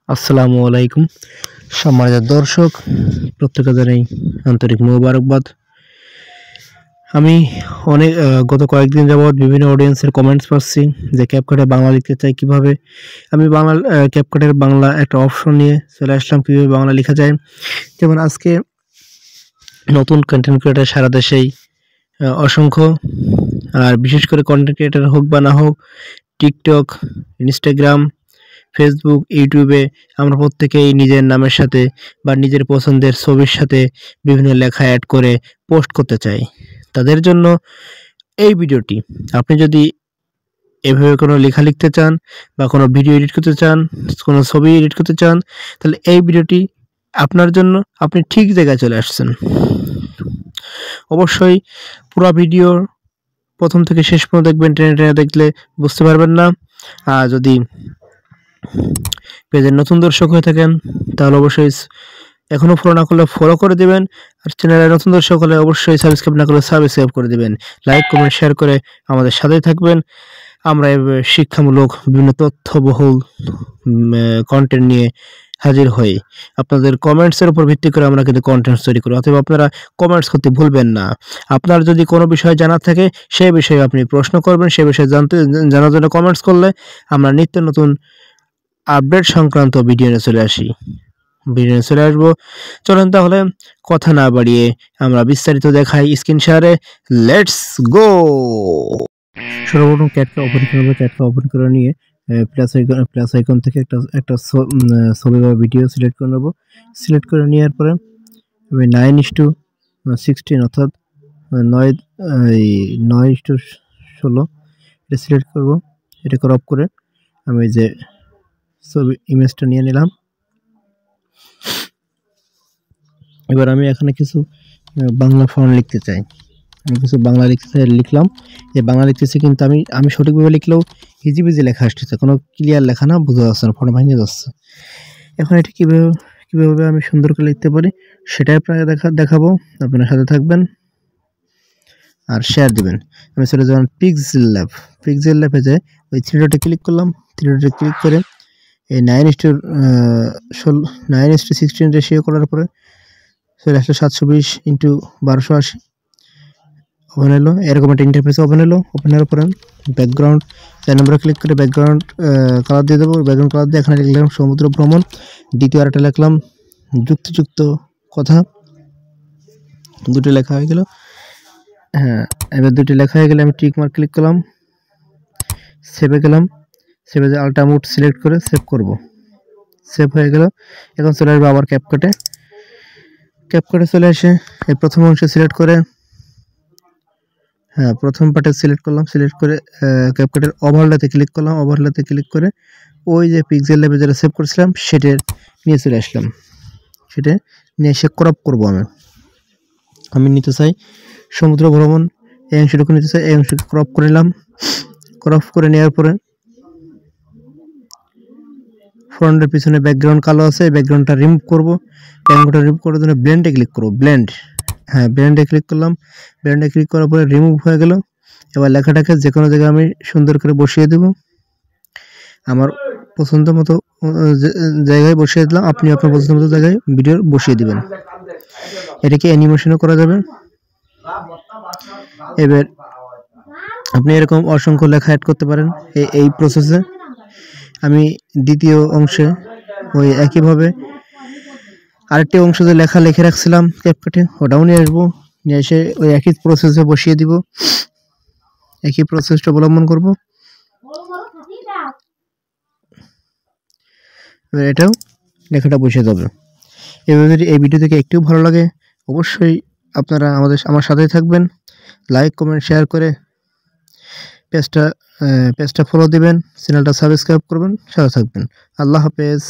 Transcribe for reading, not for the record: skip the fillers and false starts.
আসসালামু আলাইকুম সম্মানিত দর্শক, প্রত্যেককে জানাই আন্তরিক মোবারকবাদ। আমি অনেক গত কয়েকদিন যাবৎ বিভিন্ন অডিয়েন্সের কমেন্টস পাচ্ছি যে ক্যাপকাটে বাংলা লিখতে চাই কিভাবে। আমি বাংলা ক্যাপকাটের বাংলা একটা অপশন নিয়ে চলে আসলাম কিভাবে বাংলা লেখা যায়। যেমন আজকে নতুন কন্টেন্ট ক্রিয়েটার সারা দেশেই অসংখ্য, আর বিশেষ করে কন্টেন্ট ক্রিয়েটার হোক বা না হোক, টিকটক, ইনস্টাগ্রাম, ফেসবুক, ইউটিউবে আমরা প্রত্যেকেই নিজের নামের সাথে বা নিজের পছন্দের ছবির সাথে বিভিন্ন লেখা অ্যাড করে পোস্ট করতে চাই। তাদের জন্য এই ভিডিওটি, আপনি যদি এভাবে কোনো লেখা লিখতে চান বা কোনো ভিডিও এডিট করতে চান, কোনো ছবি এডিট করতে চান, তাহলে এই ভিডিওটি আপনার জন্য। আপনি ঠিক জায়গায় চলে আসছেন। অবশ্যই পুরো ভিডিও প্রথম থেকে শেষ পর্যন্ত দেখবেন, টেনে টেনে দেখলে বুঝতে পারবেন না। আর যদি পেজের নতুন দর্শক হয়ে থাকেন তাহলে অবশ্যই এখনো ফলো না করলে ফলো করে দিবেন, আর চ্যানেলের নতুন দর্শক হলে অবশ্যই সাবস্ক্রাইব না করলে সাবস্ক্রাইব করে দিবেন। লাইক কমেন্ট শেয়ার করে আমাদের সাথেই থাকবেন। আমরা এভাবে শিক্ষামূলক বিভিন্ন তথ্যবহুল কন্টেন্ট নিয়ে হাজির হই। আপনাদের কমেন্টসের উপর ভিত্তি করে আমরা কিন্তু কন্টেন্ট তৈরি করি, অথবা আপনারা কমেন্টস করতে ভুলবেন না। আপনার যদি কোনো বিষয় জানা থাকে সেই বিষয়ে আপনি প্রশ্ন করবেন, সেই বিষয়ে জানার জন্য কমেন্টস করলে আমরা নিত্য নতুন আপডেট সংক্রান্ত ভিডিও নিয়ে চলে আসবো। চলেন তাহলে কথা না বাড়িয়ে আমরা বিস্তারিত দেখাই স্ক্রিন শেয়ারে। Let's go. সর্বপ্রথম ক্যাটকে ওপেন করবো। ক্যাটকে ওপেন করে নিয়ে প্লাস আইকন থেকে একটা ছবি বা ভিডিও সিলেক্ট করে নেবো। সিলেক্ট করে নেওয়ার পরে আমি 9:16 অর্থাৎ 9:16 এটা সিলেক্ট করবো। এটা ক্রপ করে আমি যে ছবি ইমেজটা নিয়ে নিলাম। এবার আমি এখানে কিছু বাংলা ফন্ট লিখতে চাই। আমি কিছু বাংলা লিখলাম। এই বাংলা লিখতেছি, কিন্তু আমি সঠিকভাবে লিখলেও হিজিবিজি লেখা আসতেছে, কোনো ক্লিয়ার লেখা না, বোঝা যাচ্ছে না, ফন্ট ভেঙে যাচ্ছে। এখন এটা কীভাবে আমি সুন্দর করে লিখতে পারি সেটাই আপনাকে দেখাবো। আপনার সাথে থাকবেন আর শেয়ার দিবেন। আমি চলে যাবেন পিক্সেল ল্যাবে যাই, ওই 3 ডটে ক্লিক করলাম। 3 ডটে ক্লিক করে এই 9:16 রেশিও করার পরে চলে আসলে 720x1280 ওপেন হলো। এরকম একটা ইন্টারফেস ওপেন হলো। ওপেন হওয়ার পরে ব্যাকগ্রাউন্ড 4 নম্বরে ক্লিক করে ব্যাকগ্রাউন্ড কালার দিয়ে দেবো। ব্যাকগ্রাউন্ড কালার দিয়ে এখানে লিখলাম সমুদ্র ভ্রমণ। দ্বিতীয় আরেকটা লিখলাম যুক্ত কথা। দুটো লেখা হয়ে গেল। হ্যাঁ, এবার দুটো লেখা হয়ে গেলে আমি টিক মার্ক ক্লিক করলাম, সেভে গেলাম। সেভে যে আলটা মুড সিলেক্ট করে সেভ করব। সেভ হয়ে গেল। এখন চলে আসবো আবার ক্যাপকাটে চলে এসে এই প্রথম অংশ সিলেক্ট করে, হ্যাঁ প্রথম পার্টে সিলেক্ট করলাম। সিলেক্ট করে ক্যাপকাটের ওভারলেতে ক্লিক করলাম। ওভারলেতে ক্লিক করে ওই যে পিক্সেল ল্যাবে যেটা সেভ করেছিলাম সেটা নিয়ে চলে আসলাম। সেটা নিয়ে এসে ক্রপ করবো। আমি নিতে চাই সমুদ্র ভ্রমণ, এই অংশটুকু নিতে চাই। এই অংশকে ক্রপ করে নিলাম। ক্রপ করে নেওয়ার পরে ফ্রন্টের পিছনে ব্যাকগ্রাউন্ড কালো আছে, ব্যাকগ্রাউন্ডটা রিমুভ করবো। ব্যাকগ্রাউন্ডটা রিমুভ করার জন্য ব্লেন্ডে ক্লিক করবো। হ্যাঁ, ব্লেন্ডে ক্লিক করলাম। ব্লেন্ডে ক্লিক করার পরে রিমুভ হয়ে গেল। এবার লেখাটাকে যে কোনো জায়গায় আমি সুন্দর করে বসিয়ে দেব। আমার পছন্দ মতো জায়গায় বসিয়ে দিলাম। আপনি আপনার পছন্দ মতো জায়গায় ভিডিও বসিয়ে দিবেন। এটাকে অ্যানিমেশনও করা যাবে। এবার আপনি এরকম অসংখ্য লেখা অ্যাড করতে পারেন এই প্রসেসে। আমি দ্বিতীয় অংশে ওই একইভাবে আরেকটি অংশ যে লেখা লিখে রাখছিলাম ক্যাপকাটে, ওটাও নিয়ে আসবো। নিয়ে এসে ওই একই প্রসেসে বসিয়ে দিব। একই প্রসেসটা অবলম্বন করব। এটাও লেখাটা বসে যাবে। এভাবে যদি এই ভিডিও থেকে একটু ভালো লাগে অবশ্যই আপনারা আমার সাথেই থাকবেন। লাইক কমেন্ট শেয়ার করে পেজটা ফলো দিবেন, চ্যানেলটা সাবস্ক্রাইব করবেন, সাথে থাকবেন। আল্লাহ হাফেজ।